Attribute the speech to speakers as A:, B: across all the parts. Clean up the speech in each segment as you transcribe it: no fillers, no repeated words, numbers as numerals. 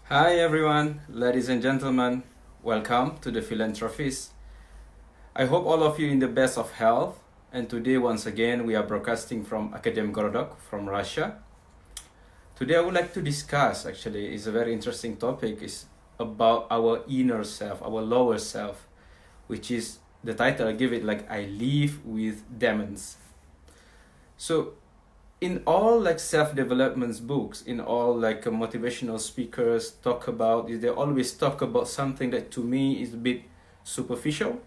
A: Hi everyone, ladies and gentlemen, welcome to the Philanthropist. I hope all of you in the best of health, and today once again we are broadcasting from Akademgorodok from Russia. Today I would like to discuss, actually, is a very interesting topic, is about our inner self, our lower self, which is the title I give it like I live with demons. So in all like self-development books, in all like motivational speakers talk about, they always talk about something that to me is a bit superficial,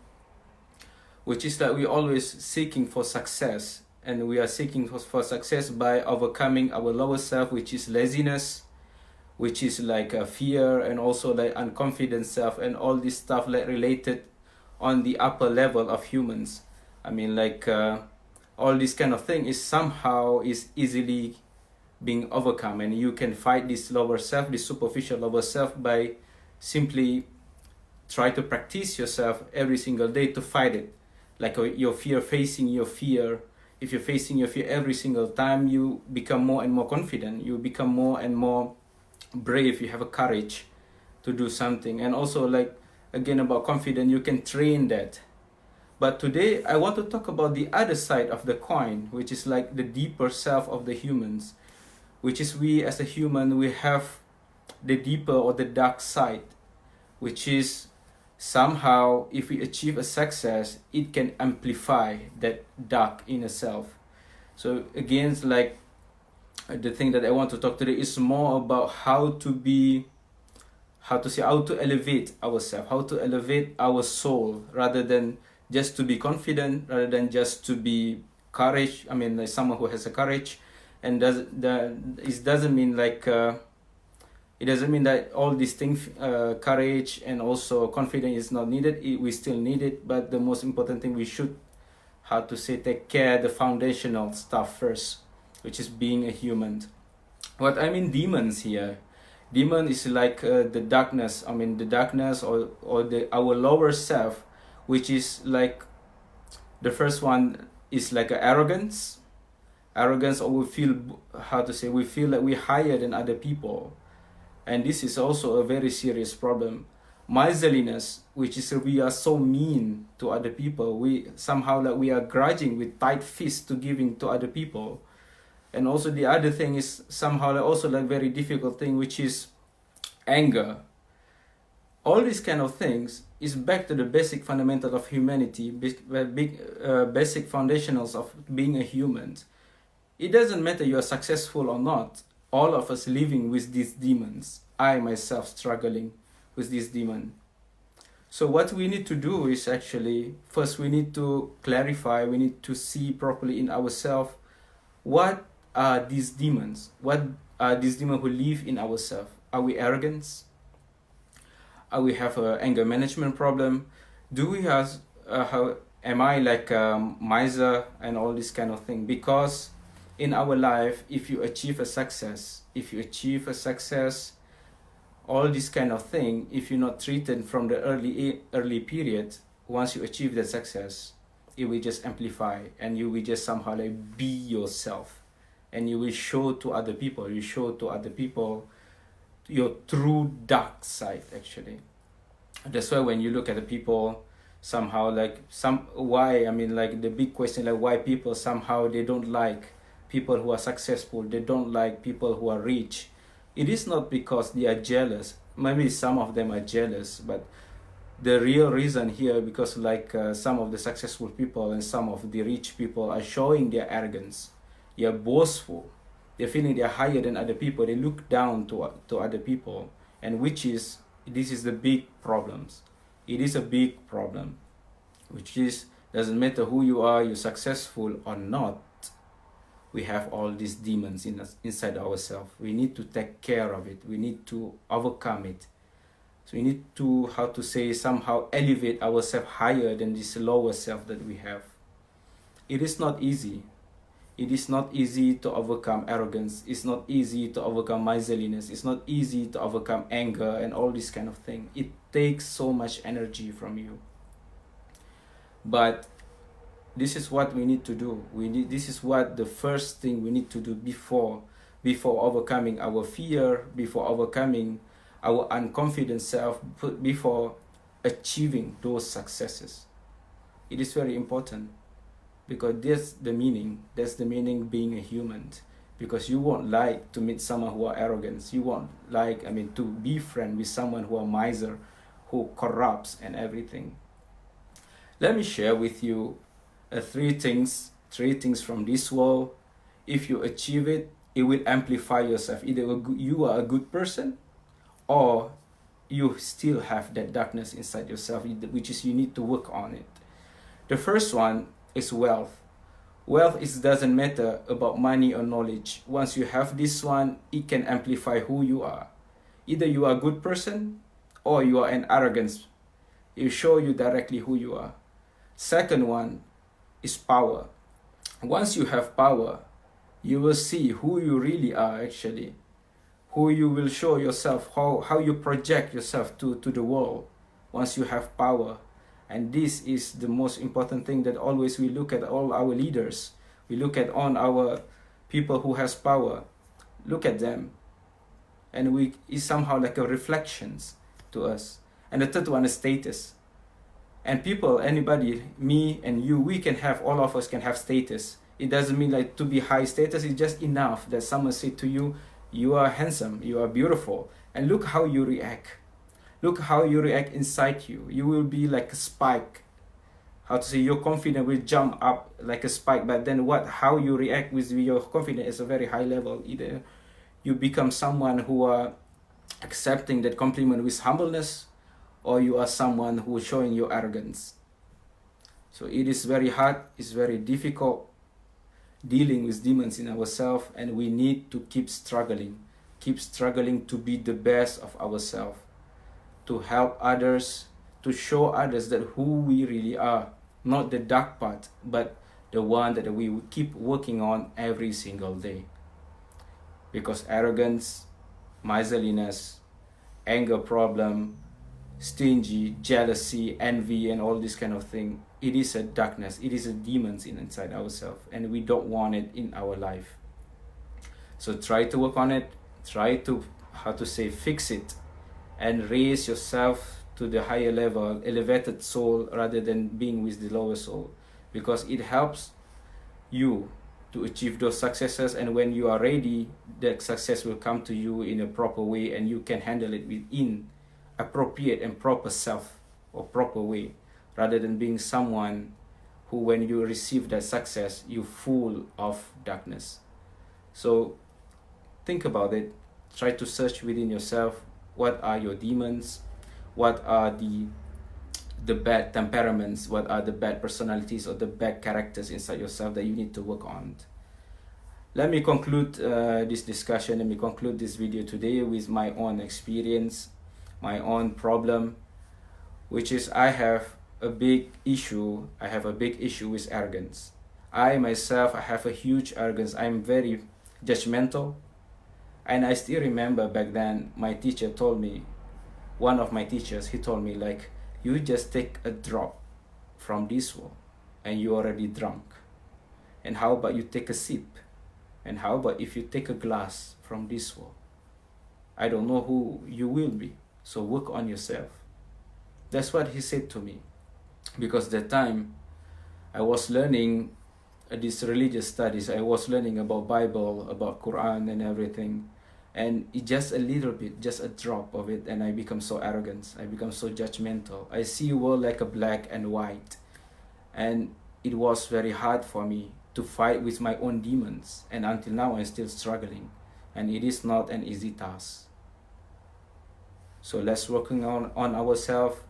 A: which is that we're always seeking for success, and we are seeking for success by overcoming our lower self, which is laziness, which is like a fear, and also like unconfident self, and all this stuff like related on the upper level of humans. I mean like all this kind of thing is somehow is easily being overcome, and you can fight this lower self, this superficial lower self, by simply try to practice yourself every single day to fight it. Like your fear, facing your fear. If you're facing your fear every single time, you become more and more confident, you become more and more brave, you have a courage to do something. And also like again about confidence, you can train that. But today I want to talk about the other side of the coin, which is like the deeper self of the humans, which is we as a human, we have the deeper or the dark side, which is somehow if we achieve a success, it can amplify that dark inner self. So again, it's like the thing that I want to talk today is more about how to elevate ourselves, how to elevate our soul, rather than just to be confident, rather than just to be courage. I mean, like someone who has a courage, and it doesn't mean like it doesn't mean that all these things, courage and also confidence, is not needed. We still need it, but the most important thing, we should take care the foundational stuff first, which is being a human. What I mean demons here, demon is like the darkness. I mean the darkness or our lower self, which is like the first one is like arrogance, or we feel we feel like we're higher than other people, and this is also a very serious problem. Miserliness, which is we are so mean to other people, we somehow like we are grudging with tight fist to giving to other people. And also the other thing is somehow like also like very difficult thing, which is anger. All these kind of things is back to the basic fundamental of humanity, basic foundationals of being a human. It doesn't matter you are successful or not, all of us living with these demons. I myself struggling with this demon. So what we need to do is actually, first we need to clarify, we need to see properly in ourselves, what are these demons? What are these demons who live in ourselves? Are we arrogant? We have an anger management problem? Do we have am I like miser and all this kind of thing? Because in our life, if you achieve a success, all this kind of thing, if you're not treated from the early period, once you achieve that success, it will just amplify, and you will just somehow like be yourself, and you will show to other people, your true dark side actually. That's why when you look at the people, somehow like the big question, like why people somehow they don't like people who are successful, they don't like people who are rich. It is not because they are jealous. Maybe some of them are jealous, but the real reason here, because like some of the successful people and some of the rich people are showing their arrogance. They are boastful, they're feeling they're higher than other people, they look down to other people, and this is the big problems. It is a big problem, which is doesn't matter who you are, you're successful or not, we have all these demons inside ourselves. We need to take care of it, we need to overcome it. So we need to somehow elevate ourselves higher than this lower self that we have. It is not easy. It is not easy to overcome arrogance. It's not easy to overcome miserliness. It's not easy to overcome anger and all this kind of thing. It takes so much energy from you. But this is what we need to do. This is what the first thing we need to do before overcoming our fear, before overcoming our unconfident self put before achieving those successes. It is very important, because that's the meaning being a human. Because you won't like to meet someone who are arrogant. You won't like, to be friend with someone who are miser, who corrupts and everything. Let me share with you three things from this world. If you achieve it, it will amplify yourself. Either you are a good person, or you still have that darkness inside yourself, which is you need to work on it. The first one is wealth. Wealth doesn't matter about money or knowledge. Once you have this one, it can amplify who you are. Either you are a good person or you are an arrogance. It will show you directly who you are. Second one is power. Once you have power, you will see who you really are actually. Who you will show yourself, how you project yourself to the world once you have power. And this is the most important thing that always we look at all our leaders. We look at on our people who has power. Look at them. And it's somehow like a reflections to us. And the third one is status. And people, anybody, me and you, all of us can have status. It doesn't mean like to be high status. It's just enough that someone say to you, you are handsome, you are beautiful. And look how you react. Look how you react inside you. You will be like a spike. How to say, your confidence will jump up like a spike. But then how you react with your confidence is a very high level. Either you become someone who are accepting that compliment with humbleness, or you are someone who is showing your arrogance. So it is very hard, it's very difficult dealing with demons in ourselves, and we need to keep struggling to be the best of ourselves, to help others, to show others that who we really are, not the dark part, but the one that we will keep working on every single day. Because arrogance, miserliness, anger problem, stingy, jealousy, envy, and all this kind of thing, it is a darkness, it is a demons inside ourselves, and we don't want it in our life. So try to work on it, try to, fix it, and raise yourself to the higher level, elevated soul, rather than being with the lower soul, because it helps you to achieve those successes. And when you are ready, that success will come to you in a proper way, and you can handle it within appropriate and proper self or proper way, rather than being someone who, when you receive that success, you're full of darkness. So think about it. Try to search within yourself. What are your demons? What are the bad temperaments? What are the bad personalities or the bad characters inside yourself that you need to work on? Let me conclude this discussion. Let me conclude this video today with my own experience, my own problem, which is I have a big issue with arrogance. I myself, I have a huge arrogance. I'm very judgmental. And I still remember back then, my teacher told me, one of my teachers, he told me like, you just take a drop from this one and you're already drunk. And how about you take a sip? And how about if you take a glass from this one? I don't know who you will be, so work on yourself. That's what he said to me. Because that time, I was learning these religious studies. I was learning about Bible, about Quran and everything. And it just a little bit, just a drop of it, and I become so arrogant. I become so judgmental. I see world like a black and white. And it was very hard for me to fight with my own demons. And until now, I'm still struggling. And it is not an easy task. So let's working on ourselves.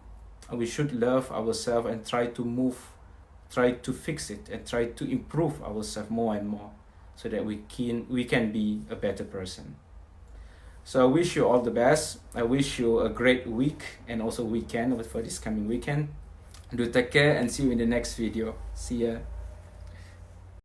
A: We should love ourselves and try to fix it, and try to improve ourselves more and more, so that we can be a better person. So I wish you all the best. I wish you a great week and also weekend for this coming weekend. Do take care and see you in the next video. See ya.